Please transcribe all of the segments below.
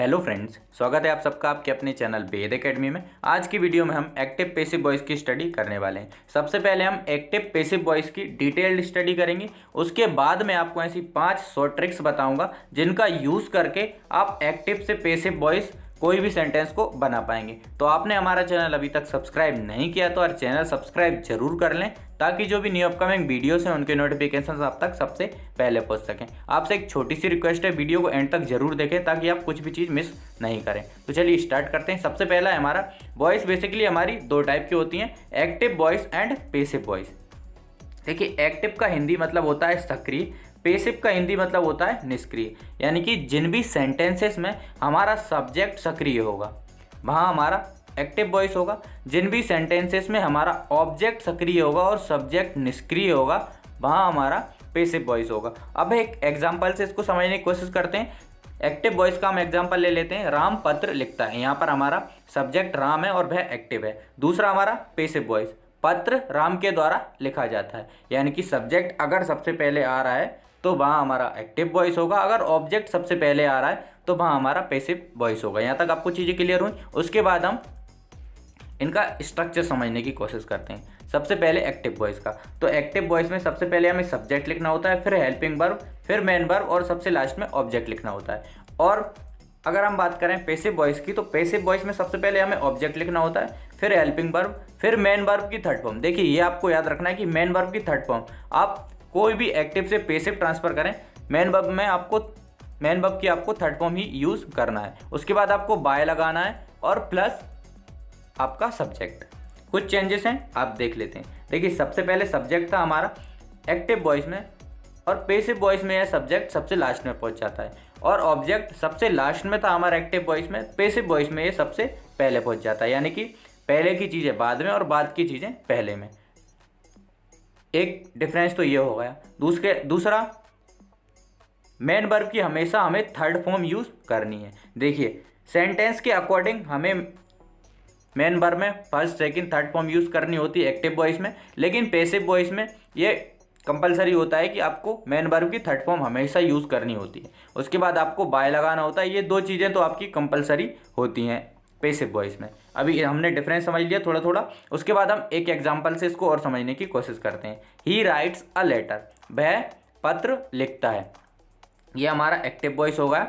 Hello friends, स्वागत है आप सबका आपके अपने चैनल वेद एकेडमी में। आज की वीडियो में हम एक्टिव पैसिव वॉइस की स्टडी करने वाले हैं। सबसे पहले हम एक्टिव पैसिव वॉइस की डिटेल्ड स्टडी करेंगे। उसके बाद मैं आपको ऐसी 5 शॉर्ट ट्रिक्स बताऊंगा जिनका यूज़ करके आप एक्टिव से पैसिव वॉइस कोई भी सेंटेंस को बना पाएंगे। तो आपने हमारा चैनल अभी तक सब्सक्राइब नहीं किया तो चैनल सब्सक्राइब जरूर कर लें, ताकि जो भी न्यू अपकमिंग वीडियोस हैं उनके नोटिफिकेशन आप तक सबसे पहले पहुंच सकें। आपसे एक छोटी सी रिक्वेस्ट है, वीडियो को एंड तक जरूर देखें ताकि आप कुछ भी चीज़ मिस नहीं करें। तो चलिए स्टार्ट करते हैं। सबसे पहला है हमारा वॉइस। बेसिकली हमारी दो टाइप की होती हैं, active voice and passive voice. देखिए, एक्टिव का हिंदी मतलब होता है सक्रिय, पैसिव का हिंदी मतलब होता है निष्क्रिय। यानी कि जिन भी सेंटेंसेस में हमारा सब्जेक्ट सक्रिय होगा वहाँ हमारा एक्टिव वॉइस होगा। जिन भी सेंटेंसेस में हमारा ऑब्जेक्ट सक्रिय होगा और सब्जेक्ट निष्क्रिय होगा वहाँ हमारा पैसिव वॉइस होगा। अब एक एग्जांपल से इसको समझने की कोशिश करते हैं। एक्टिव वॉइस का हम एग्जांपल ले लेते हैं। राम पत्र लिखता है। यहाँ पर हमारा सब्जेक्ट राम है और वह एक्टिव है। दूसरा हमारा पैसिव वॉइस, पत्र राम के द्वारा लिखा जाता है। यानी कि सब्जेक्ट अगर सबसे पहले आ रहा है तो वहाँ हमारा एक्टिव वॉइस होगा, अगर ऑब्जेक्ट सबसे पहले आ रहा है तो वहाँ हमारा पैसिव वॉइस होगा। यहाँ तक आपको चीज़ें क्लियर हुई। उसके बाद हम इनका स्ट्रक्चर समझने की कोशिश करते हैं। सबसे पहले एक्टिव वॉइस का, तो एक्टिव वॉइस में सबसे पहले हमें सब्जेक्ट लिखना होता है, फिर हेल्पिंग वर्ब, फिर मेन वर्ब और सबसे लास्ट में ऑब्जेक्ट लिखना होता है। और अगर हम बात करें पैसिव वॉइस की, तो पैसिव वॉइस में सबसे पहले हमें ऑब्जेक्ट लिखना होता है, फिर हेल्पिंग वर्ब, फिर मेन वर्ब की थर्ड फॉर्म। देखिए, ये आपको याद रखना है कि मेन वर्ब की थर्ड फॉर्म आप कोई भी एक्टिव से पैसिव ट्रांसफर करें, मेन वर्ब में मेन वर्ब की आपको थर्ड फॉर्म ही यूज़ करना है। उसके बाद आपको बाय लगाना है और प्लस आपका सब्जेक्ट। कुछ चेंजेस हैं, आप देख लेते हैं। देखिए, सबसे पहले सब्जेक्ट था हमारा एक्टिव वॉइस में, और पैसिव वॉइस में यह सब्जेक्ट सबसे लास्ट में पहुंच जाता है, और ऑब्जेक्ट सबसे लास्ट में था हमारा एक्टिव वॉइस में, पैसिव वॉइस में ये सबसे पहले पहुंच जाता है। यानी कि पहले की चीज़ें बाद में और बाद की चीज़ें पहले में। एक डिफरेंस तो ये हो गया। दूसरा, मेन वर्ब की हमेशा हमें थर्ड फॉर्म यूज़ करनी है। देखिए, सेंटेंस के अकॉर्डिंग हमें मेन वर्ब में first second third form use करनी होती है एक्टिव वॉइस में, लेकिन पैसिव वॉइस में ये कंपलसरी होता है कि आपको मेन वर्ब की थर्ड फॉर्म हमेशा यूज़ करनी होती है। उसके बाद आपको बाय लगाना होता है। ये दो चीज़ें तो आपकी कंपलसरी होती हैं पैसिव वॉइस में। अभी हमने डिफरेंस समझ लिया थोड़ा थोड़ा। उसके बाद हम एक एग्जांपल से इसको और समझने की कोशिश करते हैं। ही राइट्स अ लेटर, वह पत्र लिखता है। ये हमारा एक्टिव वॉइस होगा।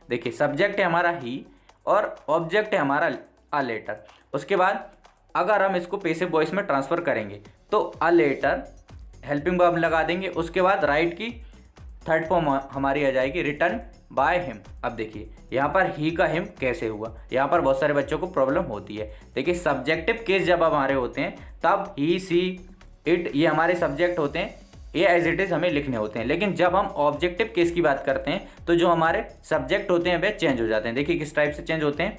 देखिए, सब्जेक्ट है हमारा ही और ऑब्जेक्ट है हमारा अ लेटर। उसके बाद अगर हम इसको पैसिव वॉइस में ट्रांसफ़र करेंगे तो अ लेटर हेल्पिंग वर्ब लगा देंगे। उसके बाद राइट की थर्ड फॉर्म हमारी आ जाएगी रिटर्न बाय हिम। अब देखिए, यहाँ पर ही का हिम कैसे हुआ, यहाँ पर बहुत सारे बच्चों को प्रॉब्लम होती है। देखिए, सब्जेक्टिव केस जब हमारे होते हैं तब ही, सी, इट ये हमारे सब्जेक्ट होते हैं, ये एज इट इज़ हमें लिखने होते हैं। लेकिन जब हम ऑब्जेक्टिव केस की बात करते हैं तो जो हमारे सब्जेक्ट होते हैं वे चेंज हो जाते हैं। देखिए किस टाइप से चेंज होते हैं।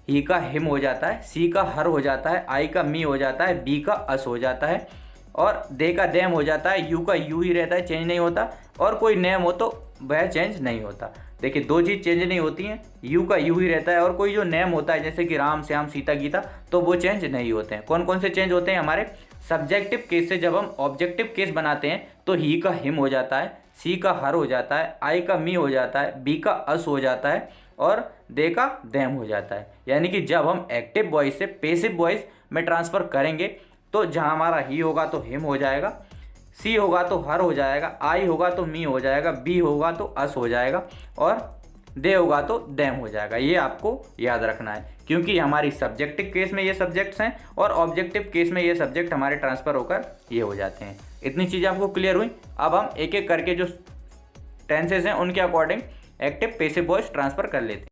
ही का हिम हो जाता है, सी का हर हो जाता है, आई का मी हो जाता है, बी का अस हो जाता है, और दे का देम हो जाता है, यू का यू ही रहता है, चेंज नहीं होता, और कोई नेम हो तो वह चेंज नहीं होता। देखिए, दो चीज़ चेंज नहीं होती हैं, यू का यू ही रहता है, और कोई जो नेम होता है जैसे कि राम, श्याम, सीता, गीता, तो वो चेंज नहीं होते हैं। कौन कौन से चेंज होते हैं हमारे सब्जेक्टिव केस से जब हम ऑब्जेक्टिव केस बनाते हैं तो ही का हिम हो जाता है, सी का हर हो जाता है, आई का मी हो जाता है, बी का अस हो जाता है, और दे का देम हो जाता है। यानी कि जब हम एक्टिव वॉइस से पैसिव वॉइस में ट्रांसफ़र करेंगे तो जहाँ हमारा ही होगा तो हिम हो जाएगा, सी होगा तो हर हो जाएगा, आई होगा तो मी हो जाएगा, बी होगा तो अस हो जाएगा, और दे होगा तो देम हो जाएगा। ये आपको याद रखना है, क्योंकि हमारी सब्जेक्टिव केस में ये सब्जेक्ट्स हैं और ऑब्जेक्टिव केस में ये सब्जेक्ट हमारे ट्रांसफ़र होकर ये हो जाते हैं। इतनी चीज़ें आपको क्लियर हुई। अब हम एक एक करके जो टेंसेज हैं उनके according active passive voice transfer कर लेते हैं।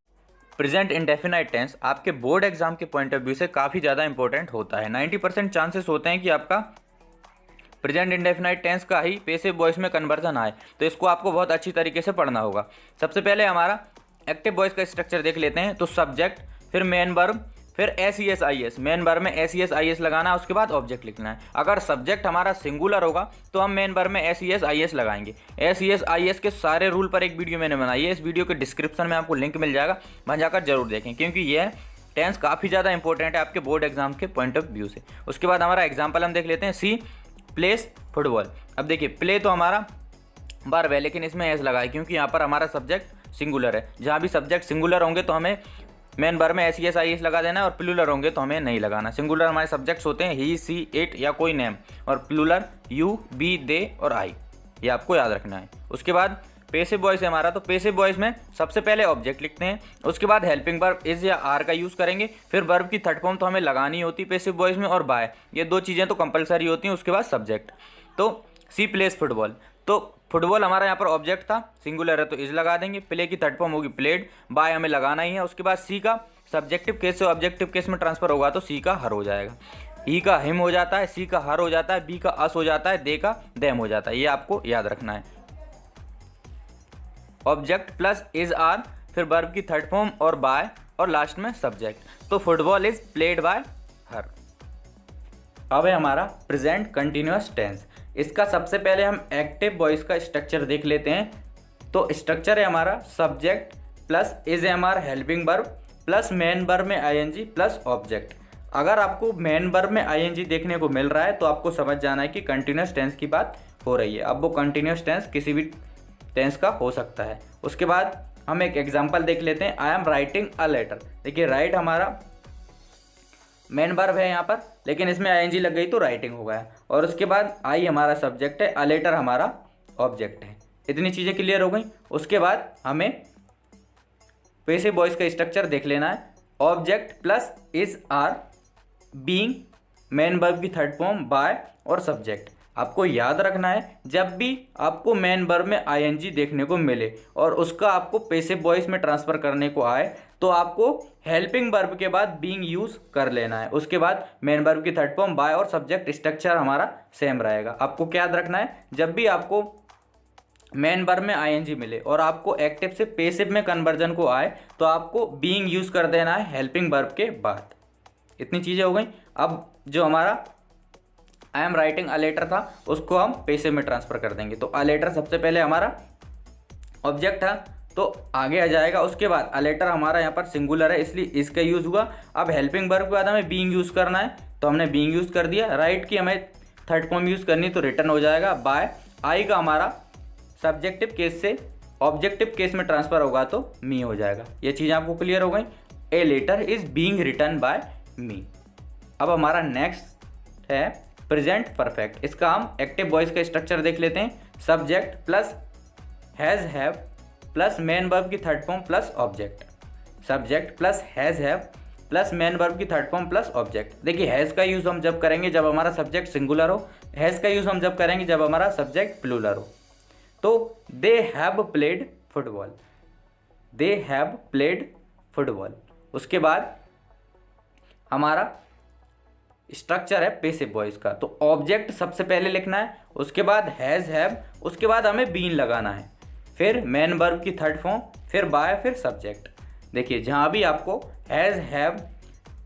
प्रेजेंट इंडेफिनाइट टेंस आपके बोर्ड एग्जाम के पॉइंट ऑफ व्यू से काफ़ी ज़्यादा इंपॉर्टेंट होता है। 90% चांसेस होते हैं कि आपका प्रेजेंट इंडेफिनाइट टेंस का ही पैसिव वॉइस में कन्वर्जन आए, तो इसको आपको बहुत अच्छी तरीके से पढ़ना होगा। सबसे पहले हमारा एक्टिव वॉइस का स्ट्रक्चर देख लेते हैं। तो सब्जेक्ट, फिर मेन वर्ब, फिर S E S I S, main verb में S E S I S लगाना है, उसके बाद ऑब्जेक्ट लिखना है। अगर सब्जेक्ट हमारा सिंगुलर होगा तो हम मेन वर्ब में S E S I S लगाएंगे। S E S I S के सारे रूल पर एक वीडियो मैंने बनाई है, इस वीडियो के डिस्क्रिप्शन में आपको लिंक मिल जाएगा, वहाँ जाकर जरूर देखें, क्योंकि यह टेंस काफ़ी ज़्यादा इंपॉर्टेंट है आपके बोर्ड एग्जाम के पॉइंट ऑफ व्यू से। उसके बाद हमारा एग्जाम्पल हम देख लेते हैं। सी प्लेस फुटबॉल। अब देखिए, प्ले तो हमारा वर्ब है, लेकिन इसमें एस लगा है क्योंकि यहाँ पर हमारा सब्जेक्ट सिंगुलर है। जहाँ भी सब्जेक्ट सिंगुलर होंगे तो हमें मेन वर्ब में एस आई एस लगा देना है, और प्लूरल होंगे तो हमें नहीं लगाना। सिंगुलर हमारे सब्जेक्ट्स होते हैं ही, सी, इट या कोई नेम, और प्लूरल यू, बी, दे और आई। ये आपको याद रखना है। उसके बाद पैसिव वॉइस है हमारा, तो पैसिव वॉइस में सबसे पहले ऑब्जेक्ट लिखते हैं, उसके बाद हेल्पिंग वर्ब इज या आर का यूज़ करेंगे, फिर वर्ब की थर्ड फॉर्म तो हमें लगानी होती है पैसिव वॉइस में, और बाय, ये दो चीज़ें तो कंपलसरी होती हैं। उसके बाद सब्जेक्ट, तो सी प्लेस फुटबॉल, तो फुटबॉल हमारा यहाँ पर ऑब्जेक्ट था, सिंगुलर है तो इज लगा देंगे, प्ले की थर्ड फॉर्म होगी प्लेड, बाय हमें लगाना ही है। उसके बाद सी का सब्जेक्टिव केस से ऑब्जेक्टिव केस में ट्रांसफर होगा तो सी का हर हो जाएगा, ई का हिम हो जाता है, सी का हर हो जाता है, बी का अस हो जाता है, दे का देम हो जाता है। ये आपको याद रखना है। ऑब्जेक्ट प्लस इज आर, फिर वर्ब की थर्ड फॉर्म और बाय, और लास्ट में सब्जेक्ट। तो फुटबॉल इज प्लेड बाय हर। अब है हमारा प्रेजेंट कंटिन्यूअस टेंस। इसका सबसे पहले हम एक्टिव वॉइस का स्ट्रक्चर देख लेते हैं। तो स्ट्रक्चर है हमारा subject plus is am are helping verb plus main verb में आईएनजी प्लस ऑब्जेक्ट। अगर आपको मेन वर्ब में आईएनजी देखने को मिल रहा है तो आपको समझ जाना है कि कंटिन्यूअस टेंस की बात हो रही है। अब वो कंटिन्यूअस टेंस किसी भी टेंस का हो सकता है। उसके बाद हम एक एग्जांपल देख लेते हैं। I am writing a letter. देखिए राइट हमारा मेन वर्ब है यहाँ पर, लेकिन इसमें आईएनजी लग गई तो राइटिंग हो गया। और उसके बाद आई हमारा सब्जेक्ट है, अ लेटर हमारा ऑब्जेक्ट है। इतनी चीज़ें क्लियर हो गई। उसके बाद हमें पैसिव वॉइस का स्ट्रक्चर देख लेना है। Object plus is are, being, main verb की थर्ड फॉर्म, बाय और सब्जेक्ट। आपको याद रखना है जब भी आपको मेन वर्ब में आईएनजी देखने को मिले और उसका आपको पैसिव वॉइस में ट्रांसफर करने को आए तो आपको हेल्पिंग वर्ब के बाद बीइंग यूज कर लेना है। उसके बाद मेन वर्ब की थर्ड फॉर्म, बाय और सब्जेक्ट स्ट्रक्चर हमारा सेम रहेगा। आपको क्या याद रखना है, जब भी आपको मेन वर्ब में आईएनजी मिले और आपको एक्टिव से पैसिव में कन्वर्जन को आए तो आपको बीइंग यूज कर देना है हेल्पिंग वर्ब के बाद। इतनी चीज़ें हो गई। अब जो हमारा I am writing a letter था उसको हम पैसिव में ट्रांसफर कर देंगे। तो अ लेटर सबसे पहले हमारा ऑब्जेक्ट था तो आगे आ जाएगा। उसके बाद अ लेटर हमारा यहाँ पर सिंगुलर है इसलिए इसका यूज़ हुआ। अब हेल्पिंग वर्ब के बाद हमें बीइंग यूज़ करना है तो हमने बीइंग यूज़ कर दिया। राइट की हमें थर्ड फॉर्म यूज़ करनी तो रिटर्न हो जाएगा। बाय, आई का हमारा सब्जेक्टिव केस से ऑब्जेक्टिव केस में ट्रांसफर होगा तो मी हो जाएगा। ये चीज़ आपको क्लियर हो गई। A letter is being return by me. अब हमारा नेक्स्ट है प्रेजेंट परफेक्ट। इसका हम एक्टिव वॉइस का स्ट्रक्चर देख लेते हैं। Subject plus has have plus main verb की third form plus object. Subject plus has have plus main verb की थर्ड फॉर्म प्लस ऑब्जेक्ट। देखिए हैज़ का यूज़ हम जब करेंगे जब हमारा सब्जेक्ट सिंगुलर हो, हैज़ का यूज़ हम जब करेंगे जब हमारा सब्जेक्ट प्लूरल हो। तो they have played football, they have played football. उसके बाद हमारा स्ट्रक्चर है पैसिव वॉइस का। तो ऑब्जेक्ट सबसे पहले लिखना है, उसके बाद हैज़ हैव, उसके बाद हमें बीन लगाना है, फिर मेन वर्ब की थर्ड फॉर्म, फिर बाय, फिर सब्जेक्ट। देखिए जहाँ भी आपको हैज़ हैव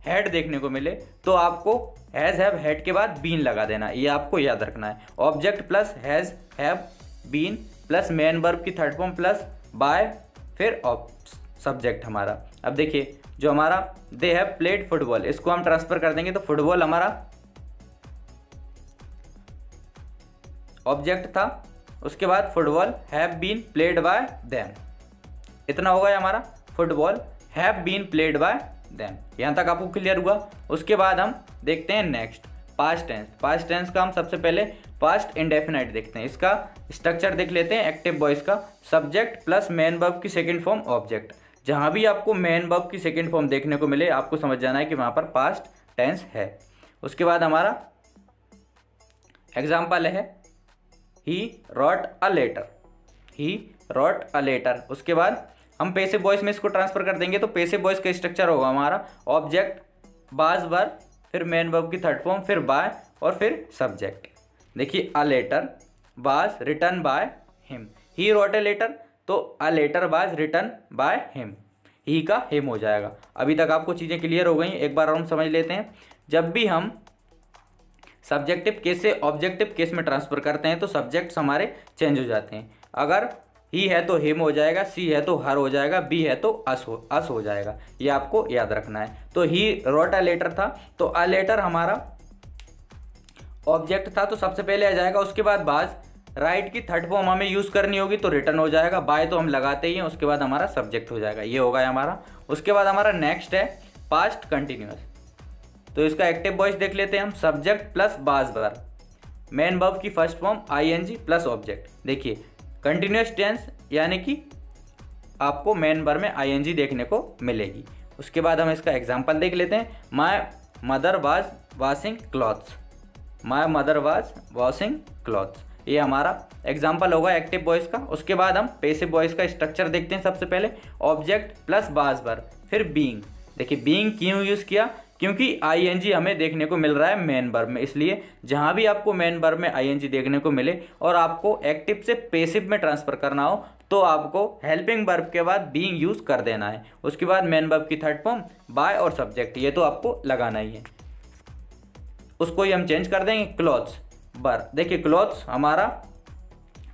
हैड देखने को मिले तो आपको हैज़ हैव हैड के बाद बीन लगा देना, ये आपको याद रखना है। Object plus has have been plus main verb की थर्ड फॉर्म प्लस बाय, फिर सब्जेक्ट हमारा। अब देखिए जो हमारा दे हैव प्लेड फुटबॉल इसको हम ट्रांसफर कर देंगे तो फुटबॉल हमारा ऑब्जेक्ट था, उसके बाद football have been played by them. इतना हो गया हमारा football have been played by them. यहाँ तक आपको क्लियर हुआ। उसके बाद हम देखते हैं next past tense. Past tense का हम सबसे पहले पास्ट इंडेफिनाइट देखते हैं। इसका स्ट्रक्चर देख लेते हैं एक्टिव वॉइस का। सब्जेक्ट प्लस मेन वर्ब की सेकंड फॉर्म ऑब्जेक्ट। जहाँ भी आपको मेन वर्ब की सेकंड फॉर्म देखने को मिले आपको समझ जाना है कि वहाँ पर पास्ट टेंस है। उसके बाद हमारा एग्जाम्पल है he wrote a letter, he wrote a letter. उसके बाद हम पैसिव वॉइस में इसको ट्रांसफर कर देंगे तो पैसिव वॉइस का स्ट्रक्चर होगा हमारा ऑब्जेक्ट बाज वर्ब, फिर मेन वर्ब की थर्ड फॉर्म, फिर बाय और फिर सब्जेक्ट। देखिए a letter was written by him, he wrote a letter तो a letter was written by him, he का हिम हो जाएगा। अभी तक आपको चीज़ें क्लियर हो गई। एक बार और हम समझ लेते हैं। जब भी हम सब्जेक्टिव केस से ऑब्जेक्टिव केस में ट्रांसफर करते हैं तो सब्जेक्ट्स हमारे चेंज हो जाते हैं। अगर ही है तो हिम हो जाएगा, सी है तो हर हो जाएगा, बी है तो अस हो जाएगा। ये आपको याद रखना है। तो ही रॉट अ लेटर था तो अ लेटर हमारा ऑब्जेक्ट था तो सबसे पहले आ जाएगा। उसके बाद बाज राइट की थर्ड फॉर्म हमें यूज़ करनी होगी तो रिटर्न हो जाएगा, बाय तो हम लगाते ही हैं, उसके बाद हमारा सब्जेक्ट हो जाएगा, ये होगा हमारा। उसके बाद हमारा नेक्स्ट है पास्ट कंटिन्यूअस। तो इसका एक्टिव वॉइस देख लेते हैं हम, सब्जेक्ट प्लस बाज वर्ब, मेन वर्ब की first form ING plus object. देखिए कंटिन्यूअस टेंस यानी कि आपको मेन वर्ब में आईएनजी देखने को मिलेगी। उसके बाद हम इसका एग्जांपल देख लेते हैं, my mother was washing clothes, my mother was washing clothes, ये हमारा एग्जांपल होगा एक्टिव वॉइस का। उसके बाद हम पैसिव वॉइस का स्ट्रक्चर देखते हैं। सबसे पहले ऑब्जेक्ट प्लस बाज वर्ब, फिर बीइंग। देखिए बीइंग क्यों यूज़ किया, क्योंकि आईएनजी हमें देखने को मिल रहा है मेन वर्ब में, इसलिए जहाँ भी आपको मेन वर्ब में आईएनजी देखने को मिले और आपको एक्टिव से पैसिव में ट्रांसफ़र करना हो तो आपको हेल्पिंग वर्ब के बाद बीइंग यूज़ कर देना है। उसके बाद मेन वर्ब की थर्ड फॉर्म बाय और सब्जेक्ट, ये तो आपको लगाना ही है। उसको ही हम चेंज कर देंगे क्लॉथ्स बर। देखिए क्लॉथ्स हमारा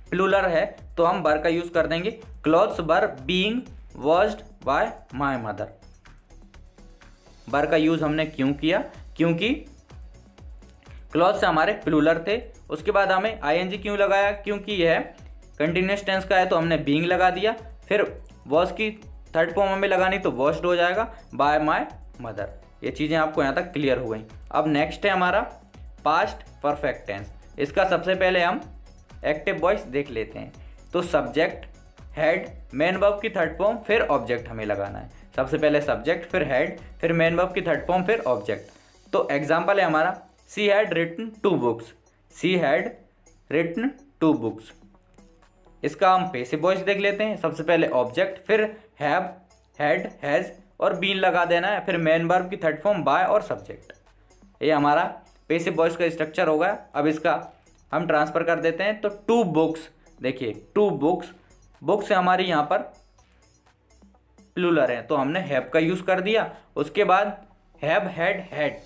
प्लूरल है तो हम बर का यूज़ कर देंगे, क्लॉथ्स बर being washed bye my mother. बर का यूज़ हमने क्यों किया, क्योंकि क्लॉथ्स हमारे प्लूरल थे। उसके बाद हमें आईएनजी क्यों लगाया, क्योंकि यह कंटिन्यूअस टेंस का है तो हमने बीइंग लगा दिया। फिर वॉश की थर्ड फॉर्म हमें लगानी तो वॉश्ड हो जाएगा बाय माय मदर। ये चीज़ें आपको यहाँ तक क्लियर हो गई। अब नेक्स्ट है हमारा पास्ट परफेक्ट टेंस। इसका सबसे पहले हम एक्टिव वॉइस देख लेते हैं। तो सब्जेक्ट हेड मेन वर्ब की थर्ड फॉर्म फिर ऑब्जेक्ट हमें लगाना है। सबसे पहले सब्जेक्ट फिर हेड फिर मेन वर्ब की थर्ड फॉर्म फिर ऑब्जेक्ट। तो एग्जांपल है हमारा she had written 2 books, she had written 2 books. इसका हम पैसिव वॉइस देख लेते हैं। सबसे पहले ऑब्जेक्ट फिर हैव हैड हैज़ और बीन लगा देना है, फिर मेन वर्ब की थर्ड फॉर्म बाय और सब्जेक्ट। ये हमारा पैसिव वॉइस का स्ट्रक्चर होगा। अब इसका हम ट्रांसफ़र कर देते हैं। तो 2 बुक्स, देखिए 2 बुक्स, बुक्स हमारी यहाँ पर प्लूरल है तो हमने हैव का यूज़ कर दिया। उसके बाद हैव हैड हैड,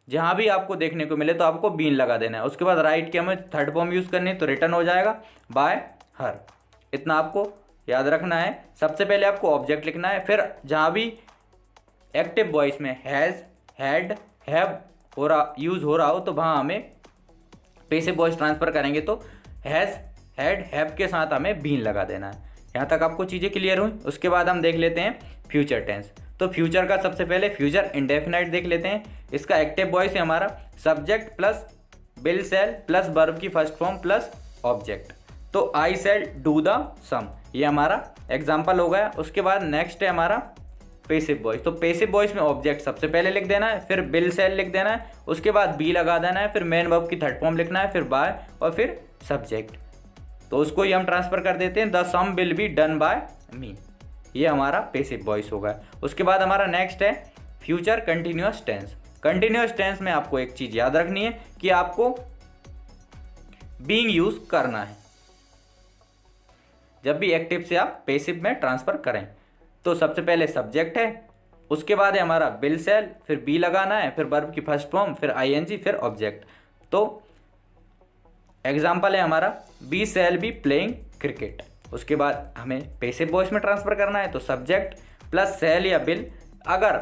जहाँ भी आपको देखने को मिले तो आपको बीन लगा देना है। उसके बाद राइट की हमें थर्ड फॉर्म यूज़ करनी है तो रिटर्न हो जाएगा बाय हर। इतना आपको याद रखना है। सबसे पहले आपको ऑब्जेक्ट लिखना है, फिर जहाँ भी एक्टिव वॉइस में हैज़ हैड हैव हो रहा यूज़ हो रहा हो तो वहाँ हमें पैसिव वॉइस ट्रांसफ़र करेंगे तो हैज़ हैड हैव के साथ हमें बीन लगा देना है। यहाँ तक आपको चीज़ें क्लियर हुई। उसके बाद हम देख लेते हैं फ्यूचर टेंस। तो फ्यूचर का सबसे पहले फ्यूचर इंडेफिनाइट देख लेते हैं। इसका एक्टिव वॉइस है हमारा subject plus will shell plus verb की फर्स्ट फॉर्म प्लस ऑब्जेक्ट। तो आई शैल डू द सम, ये हमारा एग्जाम्पल हो गया। उसके बाद नेक्स्ट है हमारा पैसिव वॉइस। तो पैसिव वॉइस में ऑब्जेक्ट सबसे पहले लिख देना है, फिर विल शैल लिख देना है, उसके बाद बी लगा देना है, फिर मेन वर्ब की थर्ड फॉर्म लिखना है, फिर बाय और फिर सब्जेक्ट। तो उसको ही हम ट्रांसफ़र कर देते हैं, the sum will be done by me. ये हमारा पैसिव वॉइस होगा। उसके बाद हमारा नेक्स्ट है future continuous tense. Continuous tense में आपको एक चीज़ याद रखनी है कि आपको बीइंग यूज़ करना है जब भी एक्टिव से आप पैसिव में ट्रांसफ़र करें। तो सबसे पहले सब्जेक्ट है, उसके बाद है हमारा विल शैल, फिर बी लगाना है, फिर वर्ब की फर्स्ट फॉर्म, फिर आईएनजी, फिर ऑब्जेक्ट। तो एग्जाम्पल है हमारा we shall be playing cricket. उसके बाद हमें पैसिव वॉइस में ट्रांसफ़र करना है तो सब्जेक्ट प्लस शैल या विल। अगर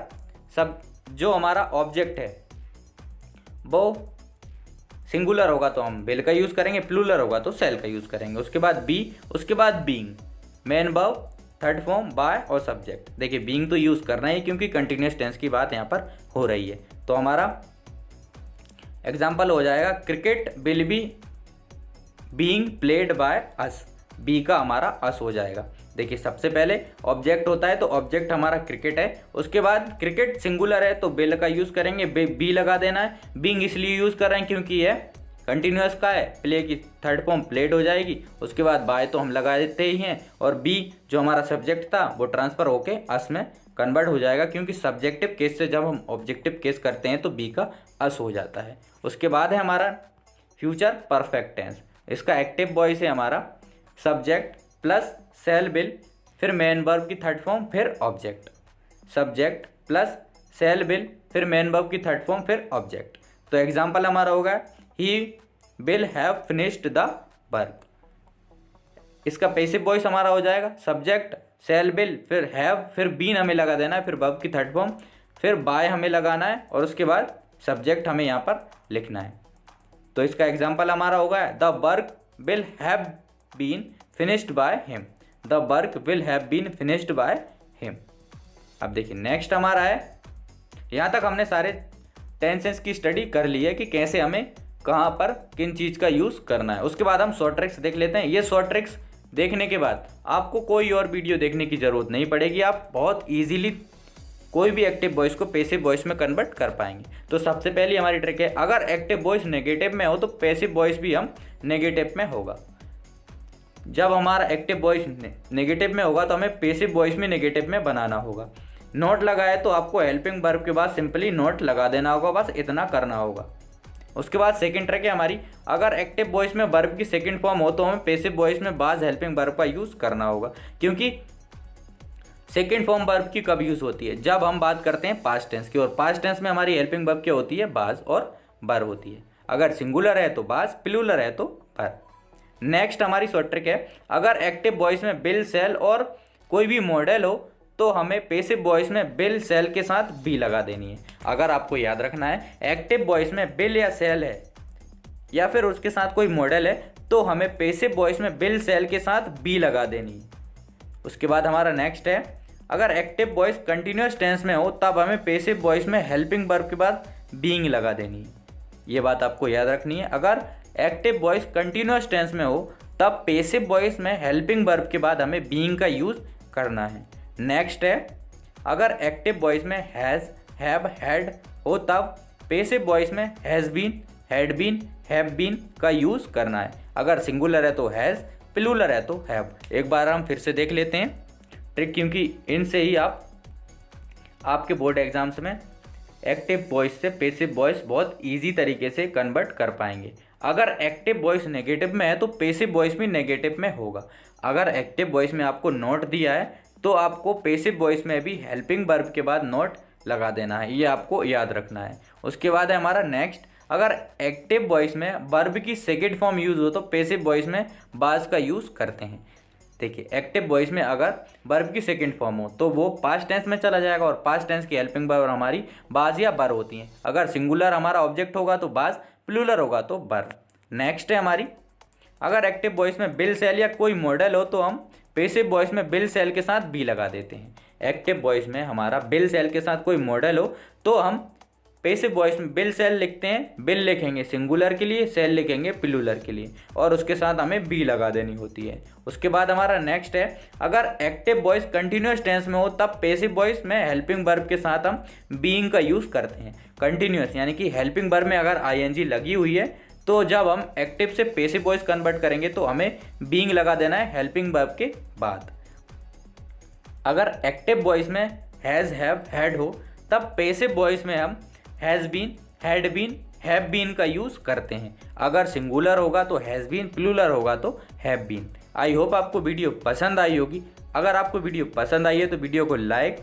सब जो हमारा ऑब्जेक्ट है वो सिंगुलर होगा तो हम विल का यूज़ करेंगे, प्लूरल होगा तो शैल का यूज़ करेंगे। उसके बाद बी, उसके बाद being, main verb third form by और सब्जेक्ट। देखिए बीइंग तो यूज़ करना ही क्योंकि कंटिन्यूअस टेंस की बात यहाँ पर हो रही है। तो हमारा एग्जाम्पल हो जाएगा cricket will be being played by us, we का हमारा अस हो जाएगा। देखिए सबसे पहले ऑब्जेक्ट होता है तो ऑब्जेक्ट हमारा क्रिकेट है। उसके बाद क्रिकेट सिंगुलर है तो विल का यूज़ करेंगे, बी लगा देना है। बीइंग इसलिए यूज़ कर रहे हैं क्योंकि यह कंटिन्यूअस का है, प्ले की थर्ड फॉर्म प्लेड हो जाएगी। उसके बाद बाय तो हम लगा देते ही हैं और बी जो हमारा सब्जेक्ट था वो ट्रांसफ़र होके अस में कन्वर्ट हो जाएगा क्योंकि सब्जेक्टिव केस से जब हम ऑब्जेक्टिव केस करते हैं तो बी का अस हो जाता है। उसके बाद है हमारा फ्यूचर परफेक्ट टेंस। इसका एक्टिव वॉइस है हमारा सब्जेक्ट प्लस शैल विल, फिर मेन वर्ब की थर्ड फॉर्म फिर object. Subject plus shell will, फिर मेन वर्ब की थर्ड फॉर्म फिर ऑब्जेक्ट। तो एग्जाम्पल हमारा होगा he will have finished the work. इसका पैसिव वॉइस हमारा हो जाएगा सब्जेक्ट शैल विल, फिर हैव, फिर बीन हमें लगा देना है, फिर वर्ब की थर्ड फॉर्म, फिर बाय हमें लगाना है और उसके बाद सब्जेक्ट हमें यहाँ पर लिखना है। तो इसका एग्जाम्पल हमारा होगा the work will have been finished by him, the work will have been finished by him. अब देखिए नेक्स्ट हमारा है, यहाँ तक हमने सारे टेंसेस की स्टडी कर ली है कि कैसे हमें कहाँ पर किन चीज़ का यूज़ करना है। उसके बाद हम शॉर्ट ट्रिक्स देख लेते हैं। ये शॉर्ट ट्रिक्स देखने के बाद आपको कोई और वीडियो देखने की ज़रूरत नहीं पड़ेगी, आप बहुत ईजीली कोई भी एक्टिव वॉइस को पैसिव वॉइस में कन्वर्ट कर पाएंगे। तो सबसे पहली हमारी ट्रिक है, अगर एक्टिव वॉइस नेगेटिव में हो तो पैसिव वॉइस भी हम नेगेटिव में होगा। जब हमारा एक्टिव वॉइस नेगेटिव में होगा तो हमें पैसिव वॉइस भी नेगेटिव में बनाना होगा। नोट लगाए तो आपको हेल्पिंग वर्ब के बाद सिंपली नोट लगा देना होगा, बस इतना करना होगा। उसके बाद सेकंड ट्रिक है हमारी, अगर एक्टिव वॉइस में वर्ब की सेकंड फॉर्म हो तो हमें पैसिव वॉइस में बाज हेल्पिंग वर्ब का यूज़ करना होगा। क्योंकि सेकंड फॉर्म वर्ब की कब यूज़ होती है, जब हम बात करते हैं पास्ट टेंस की, और पास्ट टेंस में हमारी हेल्पिंग वर्ब क्या होती है, बाज और बर होती है। अगर सिंगुलर है तो बाज, प्लूरल है तो बर। नेक्स्ट हमारी शॉर्ट ट्रिक है, अगर एक्टिव वॉइस में बिल, सेल और कोई भी मॉडल हो तो हमें पैसिव वॉइस में बिल, सेल के साथ बी लगा देनी है। अगर आपको याद रखना है एक्टिव वॉइस में बिल या सेल है या फिर उसके साथ कोई मॉडल है तो हमें पैसिव वॉइस में बिल, सेल के साथ बी लगा देनी है। उसके बाद हमारा नेक्स्ट है, अगर एक्टिव वॉइस कंटिन्यूअस टेंस में हो तब हमें पैसिव वॉइस में हेल्पिंग वर्ब के बाद बीइंग लगा देनी है। ये बात आपको याद रखनी है, अगर एक्टिव वॉइस कंटिन्यूअस टेंस में हो तब पैसिव वॉइस में हेल्पिंग वर्ब के बाद हमें बीइंग का यूज़ करना है। नेक्स्ट है, अगर एक्टिव वॉइस में हैज़, हैव, हैड हो तब पैसिव वॉइस में has been, had been, have been का यूज़ करना है। अगर सिंगुलर है तो हैज़, प्लूरल है तो हैव। एक बार हम फिर से देख लेते हैं ट्रिक, क्योंकि इनसे ही आपके बोर्ड एग्जाम्स में एक्टिव वॉइस से पैसिव वॉइस बहुत ईजी तरीके से कन्वर्ट कर पाएंगे। अगर एक्टिव वॉइस नेगेटिव में है तो पैसिव वॉइस भी नेगेटिव में होगा। अगर एक्टिव वॉइस में आपको नोट दिया है तो आपको पैसिव वॉइस में भी हेल्पिंग वर्ब के बाद नोट लगा देना है, ये आपको याद रखना है। उसके बाद है हमारा नेक्स्ट, अगर एक्टिव वॉइस में वर्ब की सेकंड फॉर्म यूज़ हो तो पैसिव वॉइस में बाज का यूज़ करते हैं। देखिए एक्टिव वॉइस में अगर वर्ब की सेकंड फॉर्म हो तो वो पास्ट टेंस में चला जाएगा और पास्ट टेंस की हेल्पिंग वर्ब हमारी बाज या बर होती हैं। अगर सिंगुलर हमारा ऑब्जेक्ट होगा तो बाज, प्लूरल होगा तो बर। नेक्स्ट है हमारी, अगर एक्टिव वॉइस में बिल, सेल या कोई मॉडल हो तो हम पैसिव वॉइस में बिल, सेल के साथ बी लगा देते हैं। एक्टिव वॉइस में हमारा बिल, सेल के साथ कोई मॉडल हो तो हम पैसिव वॉइस में बिल, सेल लिखते हैं, बिल लिखेंगे सिंगुलर के लिए, सेल लिखेंगे प्लूरल के लिए, और उसके साथ हमें बी लगा देनी होती है। उसके बाद हमारा नेक्स्ट है, अगर एक्टिव वॉइस कंटिन्यूअस टेंस में हो तब पैसिव वॉइस में हेल्पिंग वर्ब के साथ हम बीइंग का यूज़ करते हैं। कंटिन्यूअस यानी कि हेल्पिंग वर्ब में अगर आईएनजी लगी हुई है तो जब हम एक्टिव से पैसिव वॉइस कन्वर्ट करेंगे तो हमें बीइंग लगा देना है हेल्पिंग वर्ब के बाद। अगर एक्टिव वॉइस में हैज़, हैव, हैड हो तब पैसिव वॉइस में हम has been, had been, have been का यूज़ करते हैं। अगर सिंगुलर होगा तो हैज़ बीन, प्लूरल होगा तो हैव बीन। आई होप आपको वीडियो पसंद आई होगी। अगर आपको वीडियो पसंद आई है तो वीडियो को लाइक,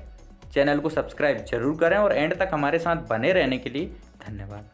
चैनल को सब्सक्राइब जरूर करें और एंड तक हमारे साथ बने रहने के लिए धन्यवाद।